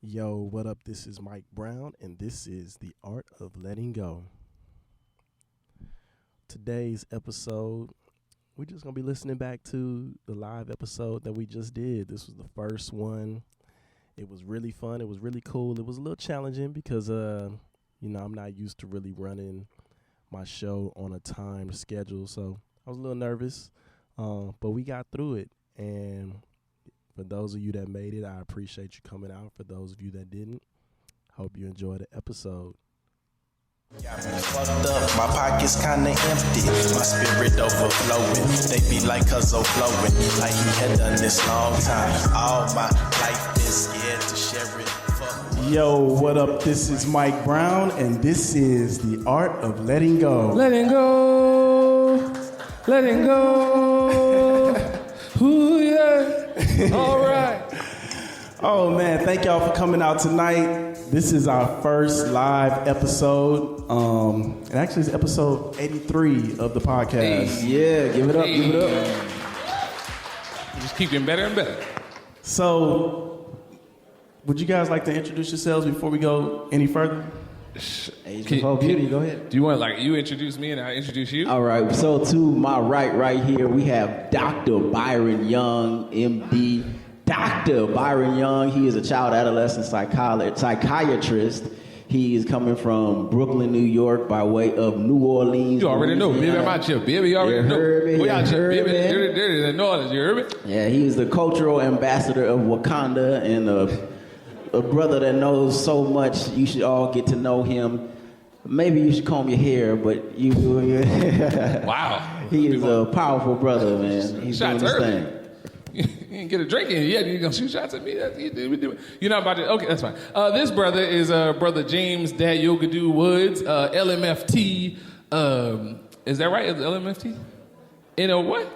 Yo, what up? This is Mike Brown, and this is The Art of Letting Go. Today's episode, we're just going to be listening back to the live episode that we just did. This was the first one. It was really fun. It was really cool. It was a little challenging because, I'm not used to really running my show on a timed schedule, so I was a little nervous, but we got through it, and for those of you that made it, I appreciate you coming out. For those of you that didn't, hope you enjoyed the episode. Got me fucked up, my pockets kinda empty, my spirit overflowing. They be like cuz flowing, like he had done this long time. All my life is scared to share it. Yo, what up? This is Mike Brown, and this is The Art of Letting Go. Letting go, letting go. Ooh, yeah. All right. Oh, man, thank y'all for coming out tonight. This is our first live episode. It actually is episode 83 of the podcast. Hey. Yeah, give it up, give it up. Just keep getting better and better. So, would you guys like to introduce yourselves before we go any further? Age before beauty, go ahead. Do you want you introduce me and I introduce you? All right, so to my right here, we have Dr. Byron Young, MD. Dr. Byron Young, he is a child adolescent psychiatrist. He is coming from Brooklyn, New York, by way of New Orleans. You already know. Baby, I'm out here. Baby, you already know. We out here. Baby, dirty in New Orleans. You heard me? Yeah, he is the cultural ambassador of Wakanda and a brother that knows so much. You should all get to know him. Maybe you should comb your hair, but you. Wow. He is a powerful brother, man. He's Shots doing his early. thing. You didn't get a drink in yet. You're going to shoot shots at me? You're not about to. Okay, that's fine. This brother is Brother James Dad Yogadoo Woods, LMFT. Is that right? Is it LMFT? What?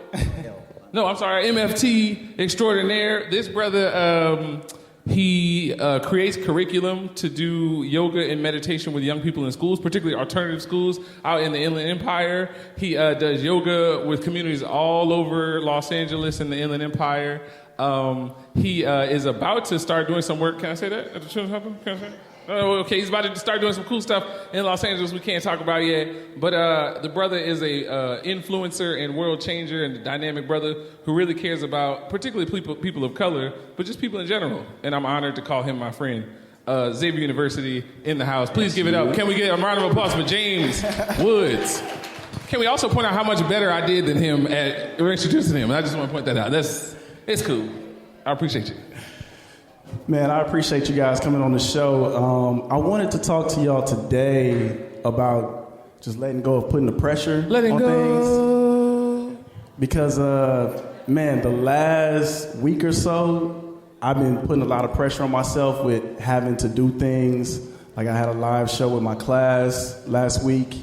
No, I'm sorry. MFT extraordinaire. This brother, he creates curriculum to do yoga and meditation with young people in schools, particularly alternative schools out in the Inland Empire. He does yoga with communities all over Los Angeles and the Inland Empire. He is about to start doing some work. Can I say that at the children's hospital? Can I say that? Oh, okay, he's about to start doing some cool stuff in Los Angeles we can't talk about yet. But the brother is a influencer and world changer and a dynamic brother who really cares about particularly people of color, but just people in general. And I'm honored to call him my friend. Xavier University in the house. Please give it up. Can we get a round of applause for James Woods? Can we also point out how much better I did than him at introducing him? I just want to point that out. It's cool. I appreciate you. Man, I appreciate you guys coming on the show. I wanted to talk to y'all today about just letting go of putting the pressure on things. Because, man, the last week or so, I've been putting a lot of pressure on myself with having to do things. Like I had a live show with my class last week.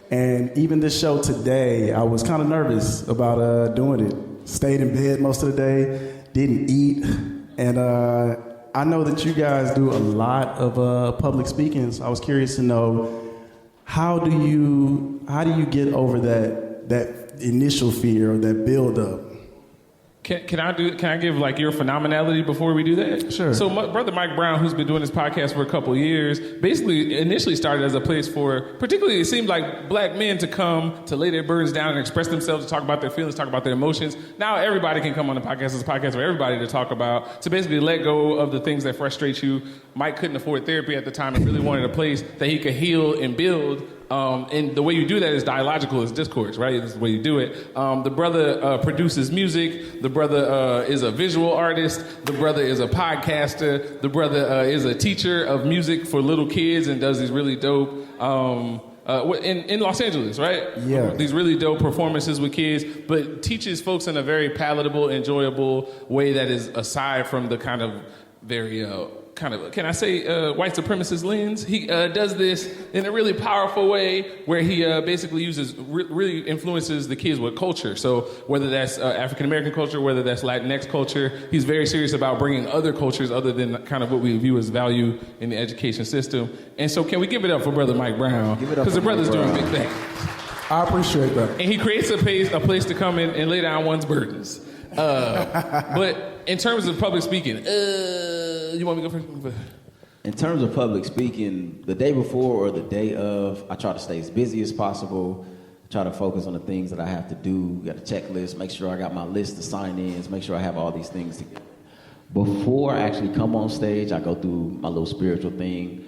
And even this show today, I was kind of nervous about doing it. Stayed in bed most of the day, didn't eat. And I know that you guys do a lot of public speaking, so I was curious to know how do you get over that initial fear or that build up? Can I give like your phenomenality before we do that? Sure. So my brother Mike Brown, who's been doing this podcast for a couple of years, basically initially started as a place for, particularly it seemed like black men to come to lay their burdens down and express themselves, to talk about their feelings, talk about their emotions. Now everybody can come on the podcast. It's a podcast for everybody to talk about, to basically let go of the things that frustrate you. Mike couldn't afford therapy at the time and really wanted a place that he could heal and build. And the way you do that is dialogical, is discourse, right? That's the way you do it. The brother produces music. The brother is a visual artist. The brother is a podcaster. The brother is a teacher of music for little kids and does these really dope in Los Angeles, right? Yeah. These really dope performances with kids, but teaches folks in a very palatable, enjoyable way that is aside from the kind of very can I say white supremacist lens? He does this in a really powerful way where he basically really influences the kids with culture. So whether that's African-American culture, whether that's Latinx culture, he's very serious about bringing other cultures other than kind of what we view as value in the education system. And so can we give it up for Brother Mike Brown? Because the brother's doing big things. I appreciate that. And he creates a place to come in and lay down one's burdens. But in terms of public speaking, you want me to go first? In terms of public speaking, the day before or the day of, I try to stay as busy as possible. Try to focus on the things that I have to do. Got a checklist, make sure I got my list of sign-ins, make sure I have all these things together. Before I actually come on stage, I go through my little spiritual thing.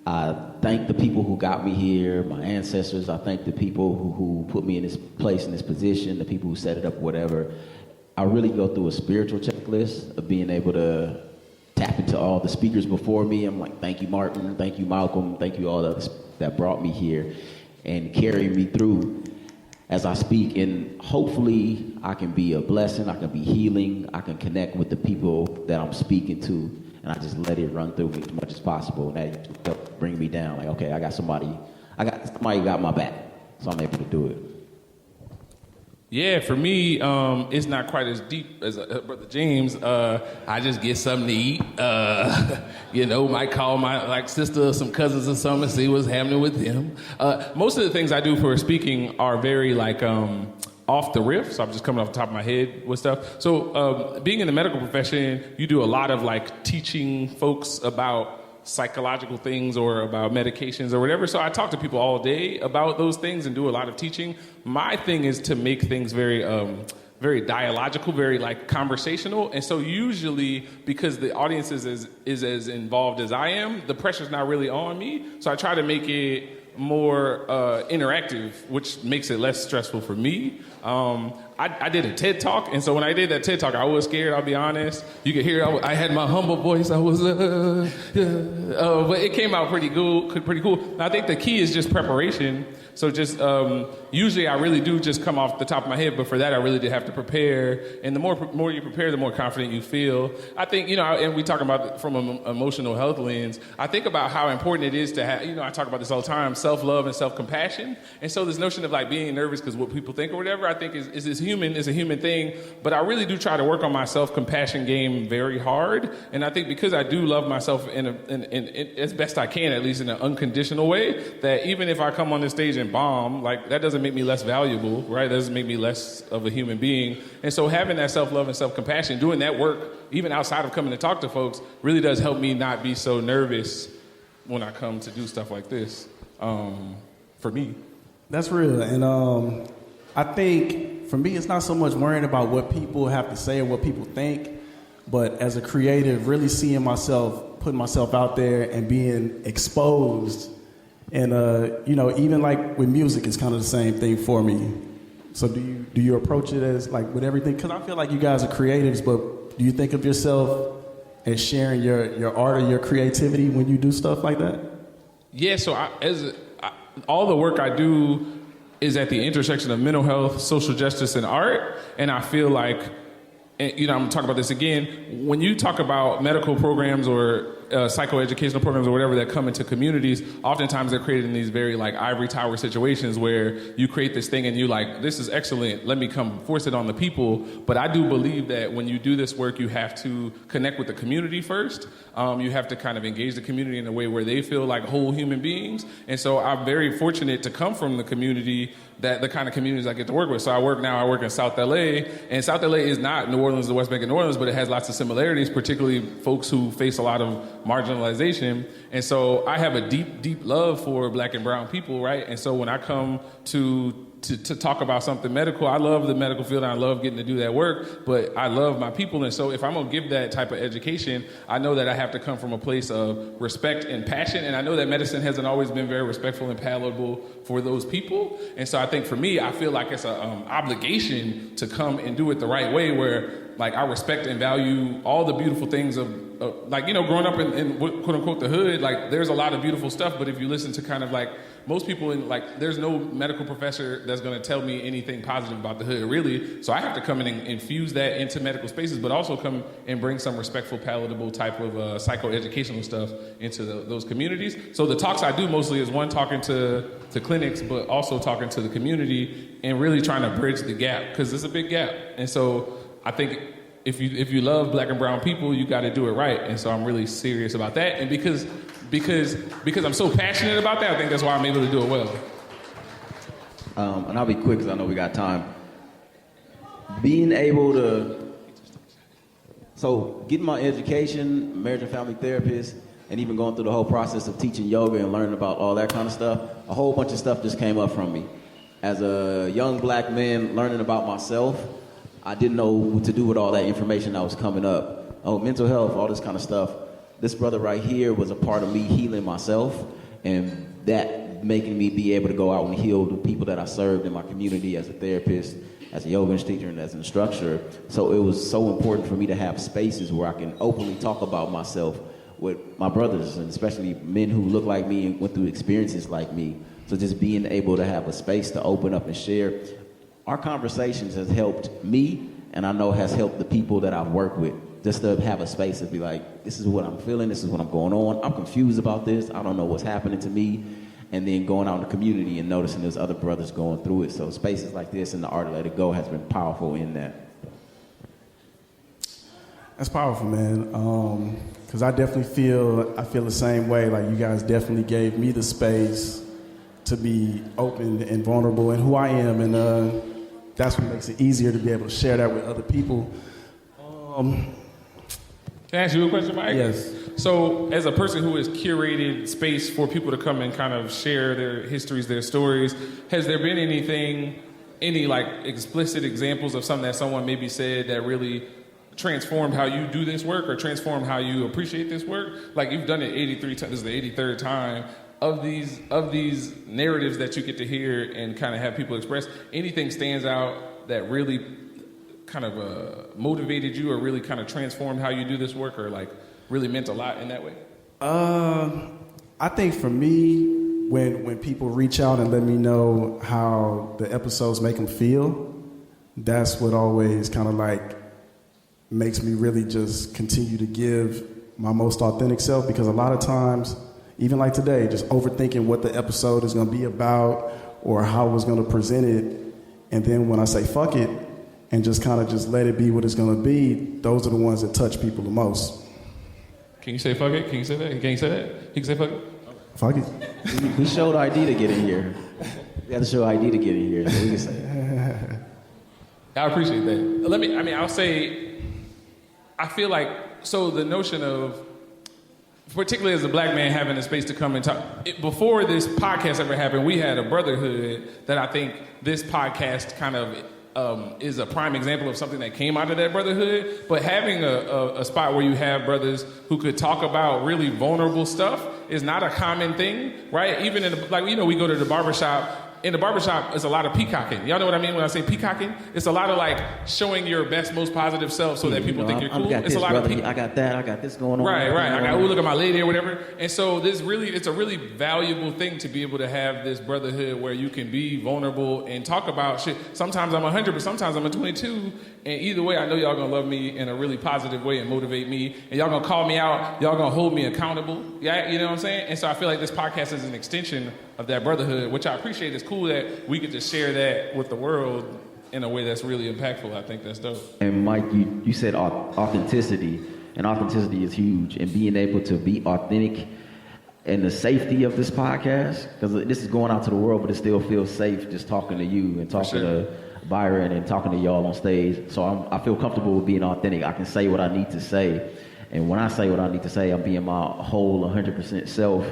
I thank the people who got me here, my ancestors. I thank the people who put me in this place, in this position, the people who set it up, whatever. I really go through a spiritual checklist of being able to tap into all the speakers before me. I'm like, thank you, Martin. Thank you, Malcolm. Thank you, all others that brought me here and carry me through as I speak. And hopefully I can be a blessing. I can be healing. I can connect with the people that I'm speaking to. And I just let it run through me as much as possible. And that helps bring me down. Like, okay, I got somebody got my back. So I'm able to do it. Yeah, for me, it's not quite as deep as Brother James. I just get something to eat. Might call my sister or some cousins or something and see what's happening with them. Most of the things I do for speaking are very off the riff, so I'm just coming off the top of my head with stuff. So being in the medical profession, you do a lot of teaching folks about psychological things or about medications or whatever. So I talk to people all day about those things and do a lot of teaching. My thing is to make things very very dialogical, very conversational. And so usually, because the audience is as involved as I am, the pressure's not really on me. So I try to make it more interactive, which makes it less stressful for me. I did a TED Talk, and so when I did that TED Talk, I was scared, I'll be honest. You could hear I had my humble voice. I was, but it came out pretty cool. I think the key is just preparation. So just usually I really do just come off the top of my head, but for that I really did have to prepare. And the more you prepare, the more confident you feel. I think, and we talk about from an emotional health lens, I think about how important it is to have, I talk about this all the time, self-love and self-compassion. And so this notion of being nervous because what people think or whatever, I think is a human thing. But I really do try to work on my self-compassion game very hard. And I think because I do love myself in as best I can, at least in an unconditional way, that even if I come on this stage and bomb, that doesn't make me less valuable, right? That doesn't make me less of a human being. And so having that self-love and self-compassion, doing that work, even outside of coming to talk to folks, really does help me not be so nervous when I come to do stuff like this, for me. That's real. And I think for me, it's not so much worrying about what people have to say or what people think, but as a creative, really seeing myself, putting myself out there and being exposed. And, even with music, it's kind of the same thing for me. So do you approach it as with everything? Because I feel like you guys are creatives, but do you think of yourself as sharing your art or your creativity when you do stuff like that? Yeah, so all the work I do is at the intersection of mental health, social justice, and art. And I feel like, I'm going to talk about this again, when you talk about medical programs or psychoeducational programs or whatever that come into communities, oftentimes they're created in these very ivory tower situations where you create this thing and you this is excellent, let me come force it on the people. But I do believe that when you do this work, you have to connect with the community first. You have to kind of engage the community in a way where they feel like whole human beings. And so I'm very fortunate to come from the community, that the kind of communities I get to work with. So I work in South LA, and South LA is not New Orleans, the West Bank of New Orleans, but it has lots of similarities, particularly folks who face a lot of marginalization. And so I have a deep, deep love for Black and brown people, right? And so when I come to talk about something medical, I love the medical field and I love getting to do that work, but I love my people. And so if I'm gonna give that type of education, I know that I have to come from a place of respect and passion. And I know that medicine hasn't always been very respectful and palatable for those people. And so I think for me, I feel like it's an obligation to come and do it the right way, where I respect and value all the beautiful things of growing up in quote unquote the hood, there's a lot of beautiful stuff, but if you listen to kind of most people in there's no medical professor that's going to tell me anything positive about the hood, really. So I have to come in and infuse that into medical spaces, but also come and bring some respectful, palatable type of psychoeducational stuff into those communities. So the talks I do mostly is one, talking to clinics, but also talking to the community and really trying to bridge the gap, because it's a big gap. And so I think if you love Black and brown people, you got to do it right. And so I'm really serious about that. And because I'm so passionate about that, I think that's why I'm able to do it well. And I'll be quick because I know we got time. Being able to, getting my education, marriage and family therapist, and even going through the whole process of teaching yoga and learning about all that kind of stuff, a whole bunch of stuff just came up from me. As a young black man learning about myself, I didn't know what to do with all that information that was coming up. Oh, mental health, all this kind of stuff. This brother right here was a part of me healing myself, and that making me be able to go out and heal the people that I served in my community as a therapist, as a yoga instructor, and as an instructor. So it was so important for me to have spaces where I can openly talk about myself with my brothers, and especially men who look like me and went through experiences like me. So just being able to have a space to open up and share. Our conversations has helped me, and I know has helped the people that I've worked with. Just to have a space to be like, this is what I'm feeling, this is what I'm going on. I'm confused about this, I don't know what's happening to me. And then going out in the community and noticing there's other brothers going through it. So spaces like this and the Art to Let It Go has been powerful in that. That's powerful, man. Because I definitely feel the same way. Like, you guys definitely gave me the space to be open and vulnerable in who I am, and that's what makes it easier to be able to share that with other people. Can I ask you a question, Mike? Yes. So, as a person who has curated space for people to come and kind of share their histories, their stories, has there been any like explicit examples of something that someone maybe said that really transformed how you do this work or transformed how you appreciate this work? Like, you've done it 83 times, this is the 83rd time. Of these narratives that you get to hear and kind of have people express, anything stands out that really kind of motivated you or really kind of transformed how you do this work, or like really meant a lot in that way? I think for me, when people reach out and let me know how the episodes make them feel, that's what always kind of like makes me really just continue to give my most authentic self, because a lot of times, even like today, just overthinking what the episode is going to be about or how I was going to present it, and then when I say fuck it and just kind of just let it be what it's going to be, those are the ones that touch people the most. Can you say fuck it? Can you say that? Can you say that? You can say fuck it? Fuck it. We showed ID to get in here. We had to show ID to get in here, so we can say it. I appreciate that. I'll say, I feel like, so the notion of, particularly as a black man having a space to come and talk, before this podcast ever happened, we had a brotherhood that I think this podcast kind of is a prime example of something that came out of that brotherhood. But having a spot where you have brothers who could talk about really vulnerable stuff is not a common thing, right? Even in we go to the barbershop. In the barbershop, it's a lot of peacocking. Y'all know what I mean when I say peacocking? It's a lot of like showing your best, most positive self so that people think you're cool. It's a lot of I got that. I got this going on. Right. I got, look at my lady or whatever. And so it's a really valuable thing to be able to have this brotherhood where you can be vulnerable and talk about shit. Sometimes I'm 100, but sometimes I'm a 22. And either way, I know y'all gonna love me in a really positive way and motivate me. And y'all gonna call me out. Y'all gonna hold me accountable. Yeah, you know what I'm saying? And so I feel like this podcast is an extension of that brotherhood, which I appreciate. It's cool that we get to share that with the world in a way that's really impactful. I think that's dope. And Mike, you said authenticity, and authenticity is huge. And being able to be authentic and the safety of this podcast, because this is going out to the world, but it still feels safe just talking to you and talking to Byron and talking to y'all on stage. So I feel comfortable with being authentic. I can say what I need to say. And when I say what I need to say, I'm being my whole 100% self.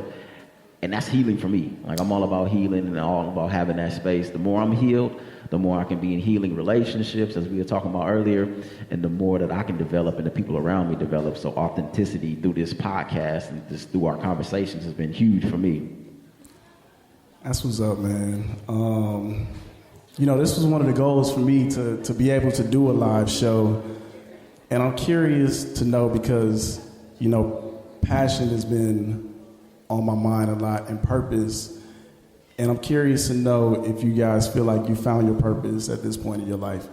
And that's healing for me. Like, I'm all about healing and all about having that space. The more I'm healed, the more I can be in healing relationships, as we were talking about earlier, and the more that I can develop and the people around me develop. So authenticity through this podcast and just through our conversations has been huge for me. That's what's up, man. This was one of the goals for me to be able to do a live show. And I'm curious to know, because, passion has been on my mind a lot, and purpose. And I'm curious to know if you guys feel like you found your purpose at this point in your life.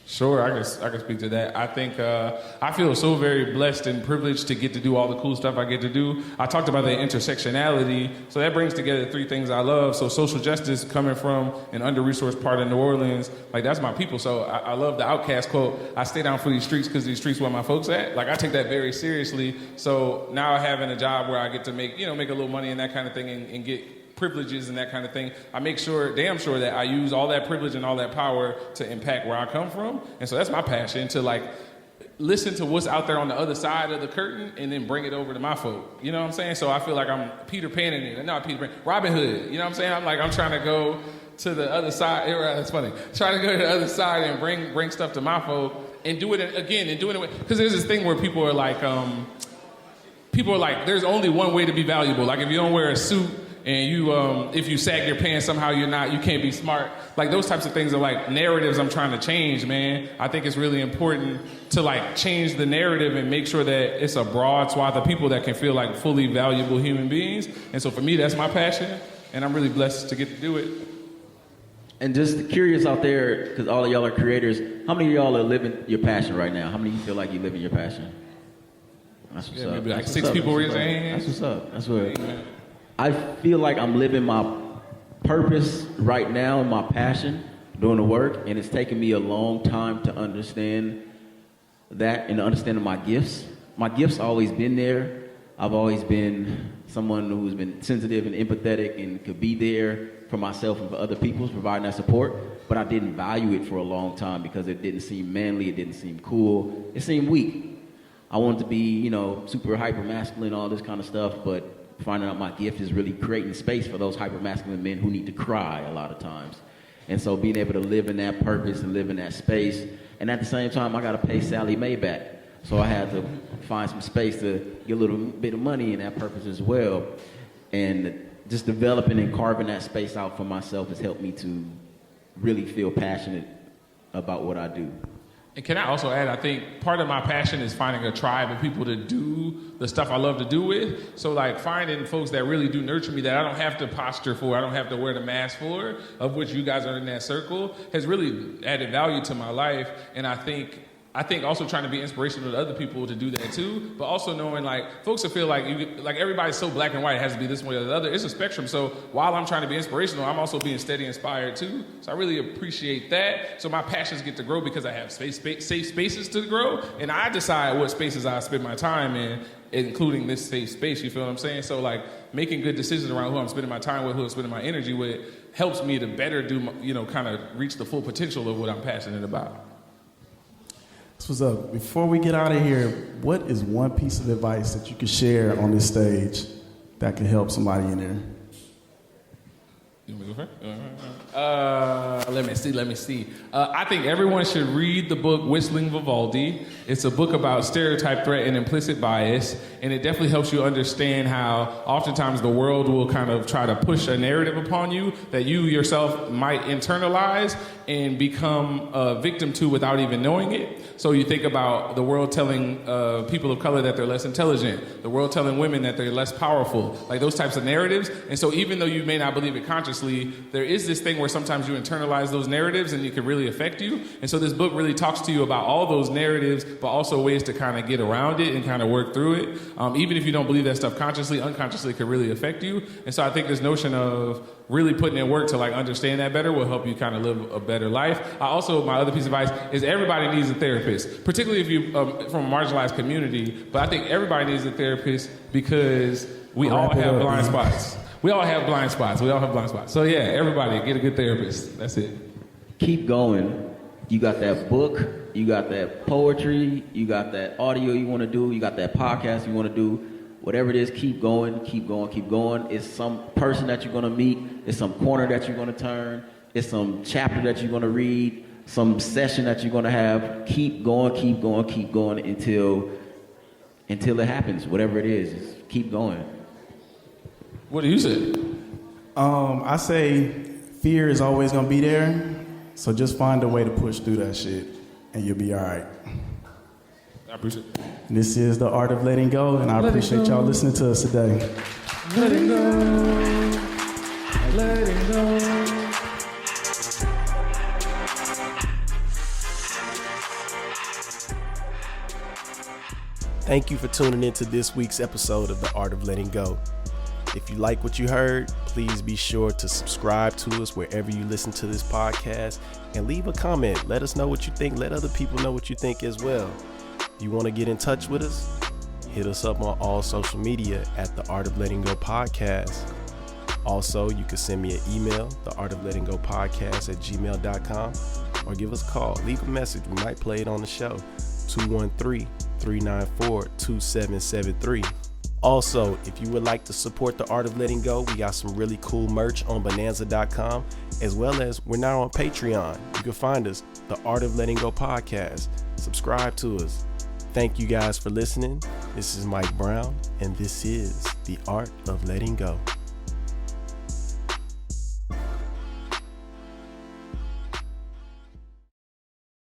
Sure, I can speak to that. I think I feel so very blessed and privileged to get to do all the cool stuff I get to do. I talked about the intersectionality, so that brings together three things I love. So social justice, coming from an under-resourced part of New Orleans, like, that's my people. So I love the Outkast quote, I stay down for these streets because these streets where my folks at. Like, I take that very seriously. So now having a job where I get to make a little money and that kind of thing, and get privileges and that kind of thing, I make damn sure that I use all that privilege and all that power to impact where I come from. And so that's my passion, to like listen to what's out there on the other side of the curtain and then bring it over to my folk. You know what I'm saying? So I feel like I'm Peter Pan in it. Not Peter Pan, Robin Hood. You know what I'm saying? I'm trying to go to the other side. That's funny. Trying to go to the other side and bring stuff to my folk and do it again and doing it. Because there's this thing where people are like, there's only one way to be valuable. Like if you don't wear a suit and you, if you sag your pants, somehow you can't be smart. Like those types of things are like narratives I'm trying to change, man. I think it's really important to like change the narrative and make sure that it's a broad swath of people that can feel like fully valuable human beings. And so for me, that's my passion. And I'm really blessed to get to do it. And just curious out there, because all of y'all are creators, how many of y'all are living your passion right now? How many of you feel like you're living your passion? That's what's up. Maybe like That's 6 people raise their hands. That's what's up. That's what I feel like I'm living my purpose right now and my passion, doing the work, and it's taken me a long time to understand that and understanding my gifts. My gifts always been there. I've always been someone who's been sensitive and empathetic and could be there for myself and for other people, providing that support, but I didn't value it for a long time because it didn't seem manly, it didn't seem cool, it seemed weak. I wanted to be, super hyper masculine, all this kind of stuff, but finding out my gift is really creating space for those hyper masculine men who need to cry a lot of times. And so being able to live in that purpose and live in that space, and at the same time, I got to pay Sally Mae back. So I had to find some space to get a little bit of money in that purpose as well. And just developing and carving that space out for myself has helped me to really feel passionate about what I do. And can I also add, I think part of my passion is finding a tribe of people to do the stuff I love to do with. So like finding folks that really do nurture me, that I don't have to posture for, I don't have to wear the mask for, of which you guys are in that circle, has really added value to my life. And I think also trying to be inspirational to other people to do that too, but also knowing like folks that feel like everybody's so black and white, it has to be this way or the other. It's a spectrum. So while I'm trying to be inspirational, I'm also being steady inspired too. So I really appreciate that. So my passions get to grow because I have safe spaces to grow, and I decide what spaces I spend my time in, including this safe space. You feel what I'm saying? So like making good decisions around who I'm spending my time with, who I'm spending my energy with, helps me to better do, kind of reach the full potential of what I'm passionate about. What's up? Before we get out of here, what is one piece of advice that you could share on this stage that could help somebody in there? You want me to go first? Let me see. I think everyone should read the book Whistling Vivaldi. It's a book about stereotype, threat, and implicit bias, and it definitely helps you understand how oftentimes the world will kind of try to push a narrative upon you that you yourself might internalize and become a victim to without even knowing it. So you think about the world telling people of color that they're less intelligent, the world telling women that they're less powerful, like those types of narratives. And so even though you may not believe it consciously, there is this thing where sometimes you internalize those narratives and it can really affect you. And so this book really talks to you about all those narratives, but also ways to kind of get around it and kind of work through it. Even if you don't believe that stuff consciously, unconsciously could really affect you. And so I think this notion of really putting in work to like understand that better will help you kind of live a better life. My other piece of advice is everybody needs a therapist, particularly if you're from a marginalized community. But I think everybody needs a therapist because we all have blind spots. We all have blind spots. So yeah, everybody get a good therapist. That's it. Keep going. You got that book, you got that poetry, you got that audio you want to do, you got that podcast you want to do. Whatever it is, keep going. It's some person that you're going to meet. It's some corner that you're going to turn. It's some chapter that you're going to read. Some session that you're going to have. Keep going until it happens. Whatever it is, just keep going. What do you say? I say fear is always going to be there. So just find a way to push through that shit and you'll be all right. I appreciate it. This is The Art of Letting Go, and I appreciate y'all listening to us today. Letting go. Letting go. Thank you for tuning into this week's episode of The Art of Letting Go. If you like what you heard, please be sure to subscribe to us wherever you listen to this podcast and leave a comment. Let us know what you think. Let other people know what you think as well. If you want to get in touch with us, hit us up on all social media at The Art of Letting Go Podcast. Also, you can send me an email, theartoflettinggopodcast@gmail.com, or give us a call. Leave a message. We might play it on the show. 213-394-2773. Also, if you would like to support The Art of Letting Go, we got some really cool merch on bonanza.com, as well as we're now on Patreon. You can find us, The Art of Letting Go Podcast. Subscribe to us. Thank you guys for listening. This is Mike Brown, and this is The Art of Letting Go.